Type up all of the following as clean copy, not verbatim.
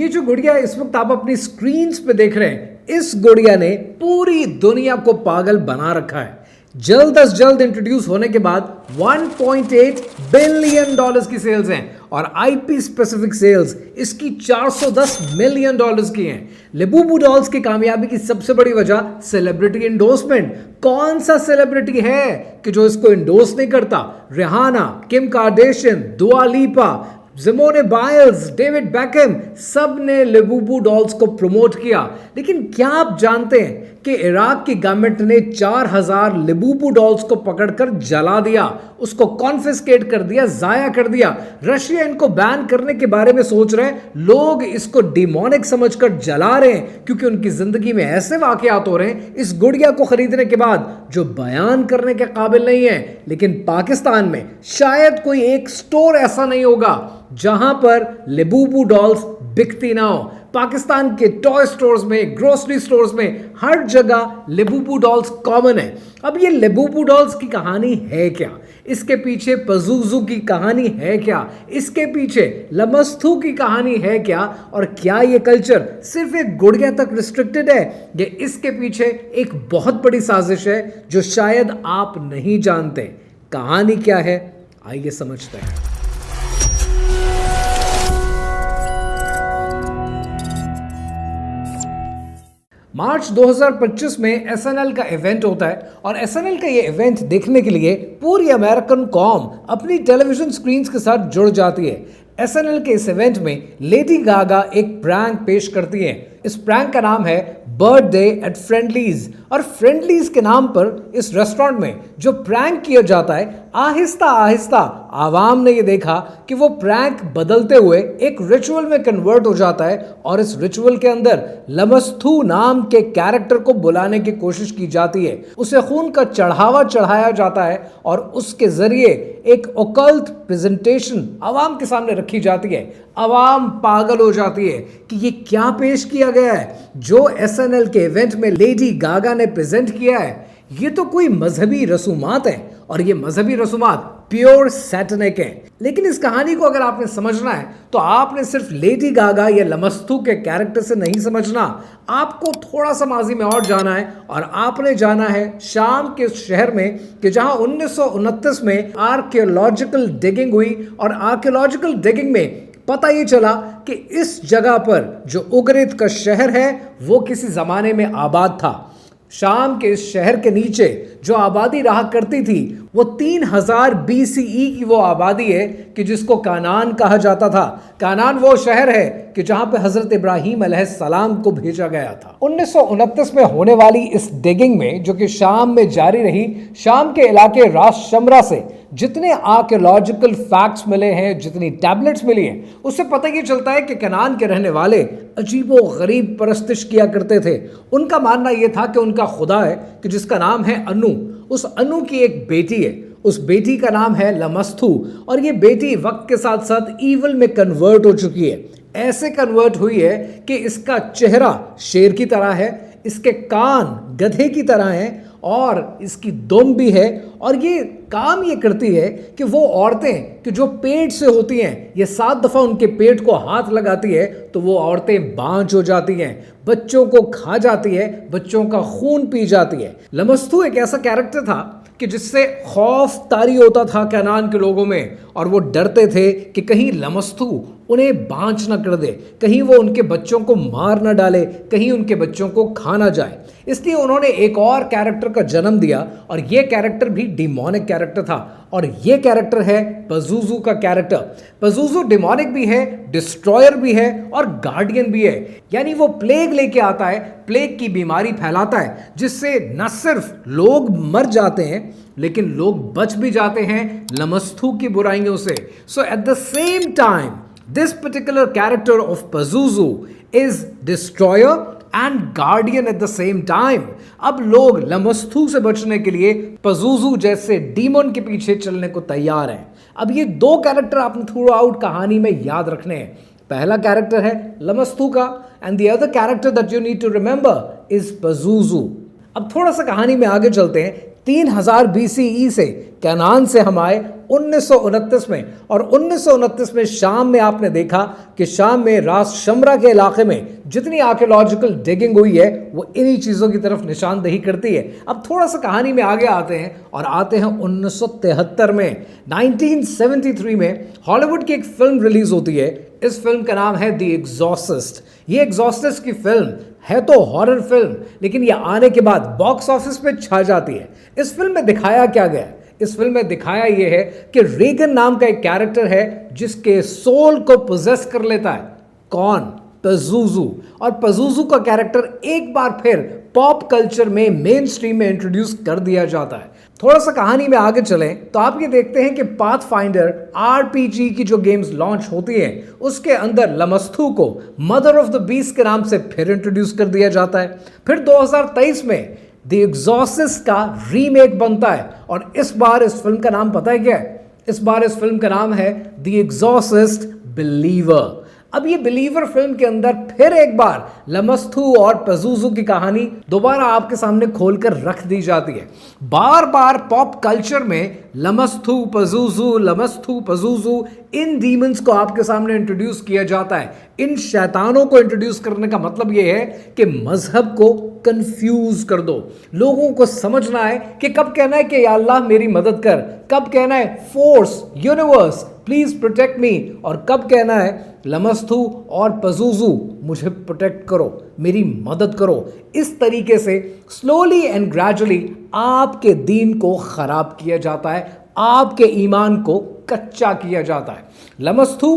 ये जो गुड़िया इस वक्त आप अपनी स्क्रीन्स पे देख रहे हैं, इस गुड़िया ने पूरी दुनिया को पागल बना रखा है। जल्द अज जल्द इंट्रोड्यूस होने के बाद 1.8 बिलियन डॉलर्स की सेल्स हैं और आईपी स्पेसिफिक सेल्स इसकी 410 मिलियन डॉलर्स की हैं। लेबूबू डॉल्स की कामयाबी की सबसे बड़ी वजह सेलिब्रिटी इंडोर्समेंट। कौन सा सेलिब्रिटी है कि जो इसको इंडोर्स नहीं करता? रिहाना, किम कार्दाशियन, दुआ लीपा, सिमोने बाइल्स, डेविड बेकहम, सब ने लेबूबू डॉल्स को प्रमोट किया। लेकिन क्या आप जानते हैं कि इराक की गवर्नमेंट ने 4000 लेबूबू डॉल्स को पकड़कर जला दिया, उसको कॉन्फिस्केट कर दिया, जाया कर दिया। रशिया इनको बैन करने के बारे में सोच रहे हैं। लोग इसको डिमोनिक समझकर जला रहे हैं क्योंकि उनकी जिंदगी में ऐसे वाकयात हो रहे हैं इस गुड़िया को खरीदने के बाद जो बयान करने के काबिल नहीं है। लेकिन पाकिस्तान में शायद कोई एक स्टोर ऐसा नहीं होगा जहां पर लेबूबू डॉल्स बिकती ना हो। पाकिस्तान के टॉय स्टोर्स में, ग्रोसरी स्टोर्स में, हर जगह लेबूबू डॉल्स कॉमन है। अब ये लेबूबू डॉल्स की कहानी है क्या? इसके पीछे पजूजू की कहानी है क्या? इसके पीछे लमस्तू की कहानी है क्या? और क्या ये कल्चर सिर्फ एक गुड़िया तक रिस्ट्रिक्टेड है? ये इसके पीछे एक बहुत बड़ी साजिश है जो शायद आप नहीं जानते। कहानी क्या है, आइए समझते हैं। मार्च 2025 में एसएनएल का इवेंट होता है और एसएनएल का ये इवेंट देखने के लिए पूरी अमेरिकन कॉम अपनी टेलीविजन स्क्रीन्स के साथ जुड़ जाती है। एसएनएल के इस इवेंट में लेडी गागा एक प्रैंक पेश करती हैं। इस प्रैंक का नाम है बर्थडे एट फ्रेंडलीज और फ्रेंडलीज के नाम पर इस रेस्टोरेंट में जो प्रैंक किया जाता है, आहिस्ता आहिस्ता आवाम ने ये देखा कि वो प्रैंक बदलते हुए एक रिचुअल में कन्वर्ट हो जाता है और इस रिचुअल के अंदर लमस्तू नाम के कैरेक्टर को बुलाने की कोशिश की जाती है। उसे खून का चढ़ावा चढ़ाया जाता है और उसके जरिए एक ओकल्ट प्रेजेंटेशन आवाम के सामने रखी जाती है। आवाम पागल हो जाती है कि ये क्या पेश किया गया है। जो एसएनएल के इवेंट में लेडी गागा ने प्रेजेंट किया है, ये तो कोई मजहबी रसूमात है और ये मजहबी रसूमात प्योर सैटनिक है। लेकिन इस कहानी को अगर आपने समझना है तो आपने सिर्फ लेडी गागा या लमस्तू के कैरेक्टर से नहीं समझना, आपको थोड़ा सा माजी में और जाना है और आपने जाना है शाम के शहर में कि जहां 1929 में आर्कियोलॉजिकल डिगिंग हुई और आर्कियोलॉजिकल डिगिंग में पता ये चला कि इस जगह पर जो उगरित का शहर है वो किसी जमाने में आबाद था। शाम के इस शहर के नीचे जो आबादी रहा करती थी वो 3000 BCE की वो आबादी है कि जिसको कानान कहा जाता था। कानान वो शहर है कि जहां पे हजरत इब्राहीम अलैहिस्सलाम को भेजा गया था। 1929 में होने वाली इस डिगिंग में जो कि शाम में जारी रही, शाम के इलाके रास शमरा से जितने आर्कियोलॉजिकल फैक्ट्स मिले हैं, जितनी टैबलेट्स मिली हैं, उससे पता ये चलता है कि कनान के रहने वाले अजीबो गरीब परस्तिश किया करते थे। उनका मानना यह था कि उनका खुदा है कि जिसका नाम है अनु। उस अनु की एक बेटी है, उस बेटी का नाम है लमस्तू और ये बेटी वक्त के साथ साथ ईवल में कन्वर्ट हो चुकी है। ऐसे कन्वर्ट हुई है कि इसका चेहरा शेर की तरह है, इसके कान गधे की तरह हैं और इसकी दुम भी है। और ये काम ये करती है कि वो औरतें कि जो पेट से होती हैं, ये 7 दफ़ा उनके पेट को हाथ लगाती है तो वो औरतें बांझ हो जाती हैं, बच्चों को खा जाती है, बच्चों का खून पी जाती है। लमस्तू एक ऐसा कैरेक्टर था कि जिससे खौफ तारी होता था कनान के लोगों में और वो डरते थे कि कहीं लमस्तू उन्हें बांझ ना कर दे, कहीं वो उनके बच्चों को मार ना डाले, कहीं उनके बच्चों को खा ना जाए। इसलिए उन्होंने एक और कैरेक्टर का जन्म दिया और ये कैरेक्टर भी डिमोनिक कैरेक्टर था और ये कैरेक्टर है पजूजू का कैरेक्टर। पजूजू डिमोनिक भी है, डिस्ट्रॉयर भी है और गार्डियन भी है। यानी वो प्लेग लेके आता है, प्लेग की बीमारी फैलाता है जिससे न सिर्फ लोग मर जाते हैं लेकिन लोग बच भी जाते हैं लमस्तू की बुराइयों से। So at the same time this particular character of Pazuzu is destroyer and guardian at the same time। अब लोग लमस्तू से बचने के लिए पजूजू जैसे डीमन के पीछे चलने को तैयार हैं। अब ये 2 कैरेक्टर आपने थ्रू आउट कहानी में याद रखने हैं। पहला कैरेक्टर है लमस्तू का and the other character that you need to remember is पजूजू। अब थोड़ा सा कहानी में आगे चलते हैं। 3000 BCE से कनान से हम आए 1929 में, और 1929 में शाम में आपने देखा कि शाम में रास शमरा के इलाके में जितनी आर्कियोलॉजिकल डिगिंग हुई है वो इन्हीं चीज़ों की तरफ निशानदेही करती है। अब थोड़ा सा कहानी में आगे आते हैं और आते हैं 1973 में। 1973 में हॉलीवुड की एक फिल्म रिलीज होती है। इस फिल्म का नाम है द एग्जॉर्सिस्ट। ये एग्जॉर्सिस्ट की फिल्म है तो हॉरर फिल्म, लेकिन ये आने के बाद बॉक्स ऑफिस पे छा जाती है। इस फिल्म में दिखाया क्या गया? इस फिल्म में दिखाया यह है कि रेगन नाम का एक कैरेक्टर है जिसके सोल को पोजेस कर लेता है। कौन? पज़ुज़ू। और पज़ुज़ू का कैरेक्टर एक बार फिर पॉप कल्चर में मेन स्ट्रीम में इंट्रोड्यूस कर दिया जाता है। थोड़ा सा कहानी में आगे चलें तो आप ये देखते हैं कि पाथफाइंडर आरपीजी की जो गेम्स लॉन्च होती हैं उसके अंदर लमस्थू को मदर ऑफ द बीस्ट के नाम से फिर इंट्रोड्यूस कर दिया जाता है। फिर 2023 में द एग्जॉर्सिस्ट का रीमेक बनता है और इस बार इस फिल्म का नाम पता है क्या है? इस बार इस फिल्म का नाम है द एग्जॉर्सिस्ट बिलीवर। अब ये बिलीवर फिल्म के अंदर फिर एक बार लमस्थू और पज़ुज़ू की कहानी दोबारा आपके सामने खोलकर रख दी जाती है। बार बार पॉप कल्चर में लमस्थू पज़ुज़ू इन डीमंस को आपके सामने इंट्रोड्यूस किया जाता है। इन शैतानों को इंट्रोड्यूस करने का मतलब यह है कि मजहब को कंफ्यूज कर दो। लोगों को समझना है कि कब कहना है कि या अल्लाह मेरी मदद कर, कब कहना है force universe please protect me, और कब कहना है लमस्थू और पज़ुज़ू मुझे प्रोटेक्ट करो, मेरी मदद करो। इस तरीके से स्लोली एंड ग्रेजुअली आपके दीन को खराब किया जाता है, आपके ईमान को कच्चा किया जाता है। लमस्थू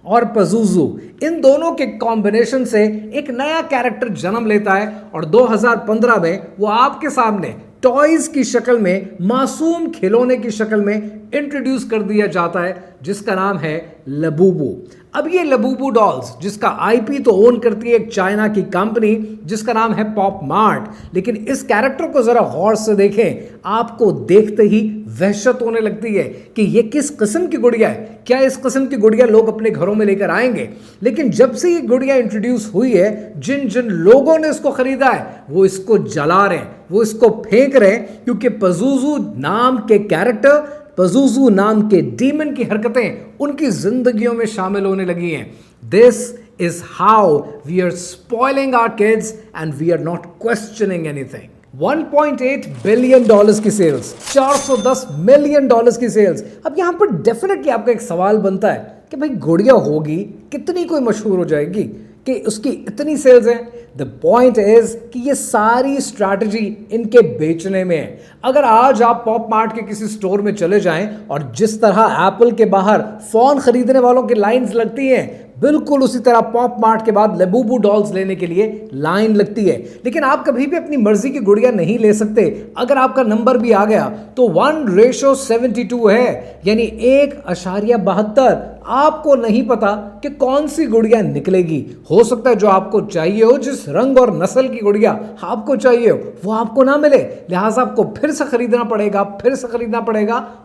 और पज़ुज़ू इन दोनों के कॉम्बिनेशन से एक नया कैरेक्टर जन्म लेता है और 2015 में वो आपके सामने टॉयज की शक्ल में, मासूम खिलौने की शक्ल में इंट्रोड्यूस कर दिया जाता है जिसका नाम है लबूबू। अब ये लबूबू डॉल्स जिसका आईपी तो ओन करती है एक चाइना की कंपनी जिसका नाम है पॉप मार्ट, लेकिन इस कैरेक्टर को जरा गौर से देखें, आपको देखते ही वहशत होने लगती है कि ये किस किस्म की गुड़िया है। क्या इस किस्म की गुड़िया लोग अपने घरों में लेकर आएंगे? लेकिन जब से ये गुड़िया इंट्रोड्यूस हुई है, जिन जिन लोगों ने इसको खरीदा है वो इसको जला रहे हैं, वो इसको फेंक रहे हैं, क्योंकि पज़ुज़ू नाम के कैरेक्टर, पज़ुज़ू नाम के डीमन की हरकतें उनकी जिंदगियों में शामिल होने लगी हैं। This is how we are spoiling our kids and we are not questioning anything. 1.8 billion dollars की सेल्स, 410 मिलियन डॉलर्स की सेल्स। अब यहां पर डेफिनेटली आपका एक सवाल बनता है कि भाई गुड़िया होगी कितनी कोई मशहूर हो जाएगी कि उसकी इतनी सेल्स हैं? द पॉइंट इज कि ये सारी स्ट्रैटेजी इनके बेचने में है। अगर आज आप पॉप मार्ट के किसी स्टोर में चले जाएं और जिस तरह एप्पल के बाहर फोन खरीदने वालों की लाइंस लगती हैं, बिल्कुल उसी तरह पॉप मार्ट के बाद लबूबू डॉल्स लेने के लिए लाइन लगती है। लेकिन आप कभी भी अपनी मर्जी की गुड़िया नहीं ले सकते। अगर आपका नंबर भी आ गया तो 1:72 है, यानी 1.72। आपको नहीं पता कि कौन सी गुड़िया निकलेगी। हो सकता है जो आपको चाहिए हो, जिस रंग और नस्ल की गुड़िया आपको चाहिए हो, वो आपको ना मिले, लिहाजा आपको फिर से खरीदना पड़ेगा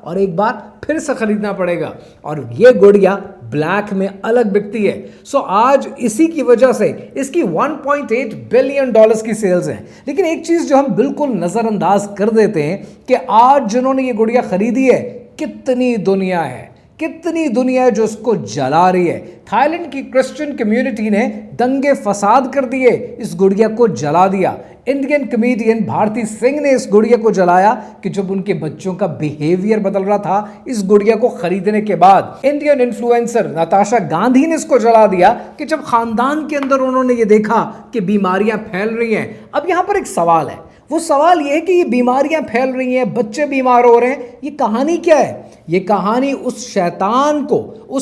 और एक बार फिर से खरीदना पड़ेगा। और ये गुड़िया ब्लैक में अलग बिकती है। सो आज इसी की वजह से इसकी 1.8 बिलियन डॉलर्स की सेल्स हैं। लेकिन एक चीज जो हम बिल्कुल नजरअंदाज कर देते हैं कि आज जिन्होंने ये गुड़िया खरीदी है, कितनी दुनिया है जो उसको जला रही है। थाईलैंड की क्रिश्चियन कम्युनिटी ने दंगे फसाद कर दिए, इस गुड़िया को जला दिया। इंडियन कमेडियन भारती सिंह ने इस गुड़िया को जलाया कि जब उनके बच्चों का बिहेवियर बदल रहा था इस गुड़िया को खरीदने के बाद। इंडियन इन्फ्लुएंसर नताशा गांधी ने इसको जला दिया कि जब खानदान के अंदर उन्होंने ये देखा कि बीमारियां फैल रही हैं। अब यहां पर एक सवाल है, वो सवाल ये है कि ये बीमारियां फैल रही हैं, बच्चे बीमार हो रहे हैं, ये कहानी क्या है? ये कहानी उस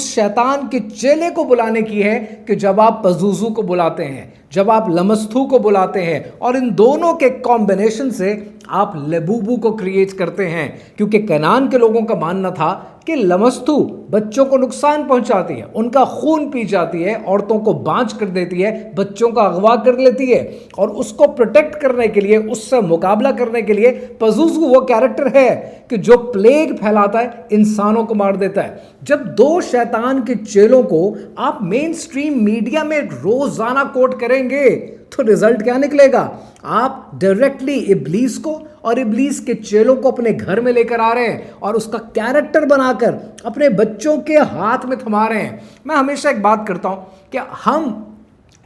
शैतान के चेले को बुलाने की है कि जब आप पज़ुज़ू को बुलाते हैं, जब आप लमस्थू को बुलाते हैं और इन दोनों के कॉम्बिनेशन से आप लबूबू को क्रिएट करते हैं। क्योंकि कनान के लोगों का मानना था कि लमस्थू बच्चों को नुकसान पहुंचाती है, उनका खून पी जाती है, औरतों को बांझ कर देती है, बच्चों का अगवा कर लेती है, और उसको प्रोटेक्ट करने के लिए, उससे मुकाबला करने के लिए पज़ुज़ू वो कैरेक्टर है कि जो प्लेग फैलाता है, इंसानों को मार देता है। जब दो शैतान के चेलों को आप मेन स्ट्रीम मीडिया में रोजाना कोट करेंगे तो रिजल्ट क्या निकलेगा? आप डायरेक्टली इब्लीस को और इब्लीस के चेलों को अपने घर में लेकर आ रहे हैं और उसका कैरेक्टर बनाकर अपने बच्चों के हाथ में थमा रहे हैं। मैं हमेशा एक बात करता हूं कि हम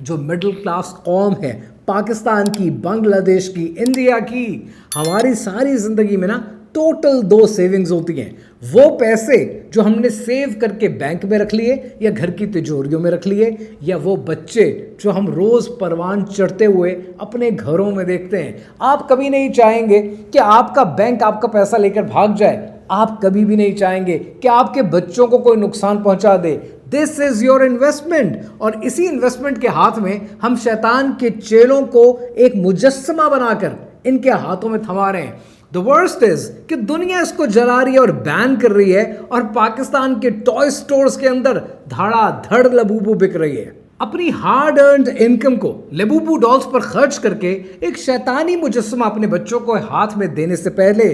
जो मिडिल क्लास कौम है, पाकिस्तान की, बांग्लादेश की, इंडिया की, हमारी सारी जिंदगी में ना टोटल 2 सेविंग्स होती हैं। वो पैसे जो हमने सेव करके बैंक में रख लिए या घर की तिजोरियों में रख लिए, या वो बच्चे जो हम रोज परवान चढ़ते हुए अपने घरों में देखते हैं। आप कभी नहीं चाहेंगे कि आपका बैंक आपका पैसा लेकर भाग जाए। आप कभी भी नहीं चाहेंगे कि आपके बच्चों को कोई नुकसान पहुंचा दे। दिस इज योर इन्वेस्टमेंट, और इसी इन्वेस्टमेंट के हाथ में हम शैतान के चेलों को एक मुजस्समा बनाकर इनके हाथों में थमा रहे हैं। द वर्स्ट इज कि दुनिया इसको जला रही है और बैन कर रही है, और पाकिस्तान के टॉय स्टोर्स के अंदर धड़ाधड़ लबूबू बिक रही है। अपनी हार्ड अर्न्ड इनकम को लेबूबू डॉल्स पर खर्च करके एक शैतानी मुजस्समा अपने बच्चों को हाथ में देने से पहले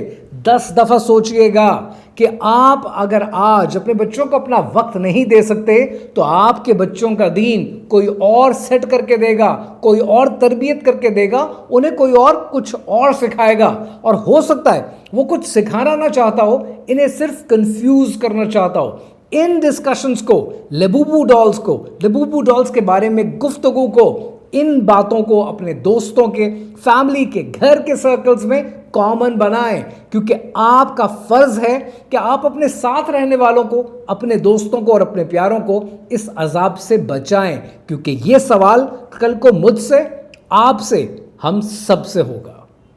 10 दफा सोचिएगा कि आप अगर आज अपने बच्चों को अपना वक्त नहीं दे सकते तो आपके बच्चों का दीन कोई और सेट करके देगा, कोई और तरबियत करके देगा, उन्हें कोई और कुछ और सिखाएगा। और हो सकता है वो कुछ सिखाना ना चाहता हो, इन्हें सिर्फ कंफ्यूज करना चाहता हो। इन डिस्कशंस को, लेबूबू डॉल्स के बारे में गुफ्तगू को, इन बातों को अपने दोस्तों के, फैमिली के, घर के सर्कल्स में कॉमन बनाएं, क्योंकि आपका फर्ज है कि आप अपने साथ रहने वालों को, अपने दोस्तों को और अपने प्यारों को इस अजाब से बचाएं, क्योंकि ये सवाल कल को मुझसे, आपसे, हम सबसे होगा।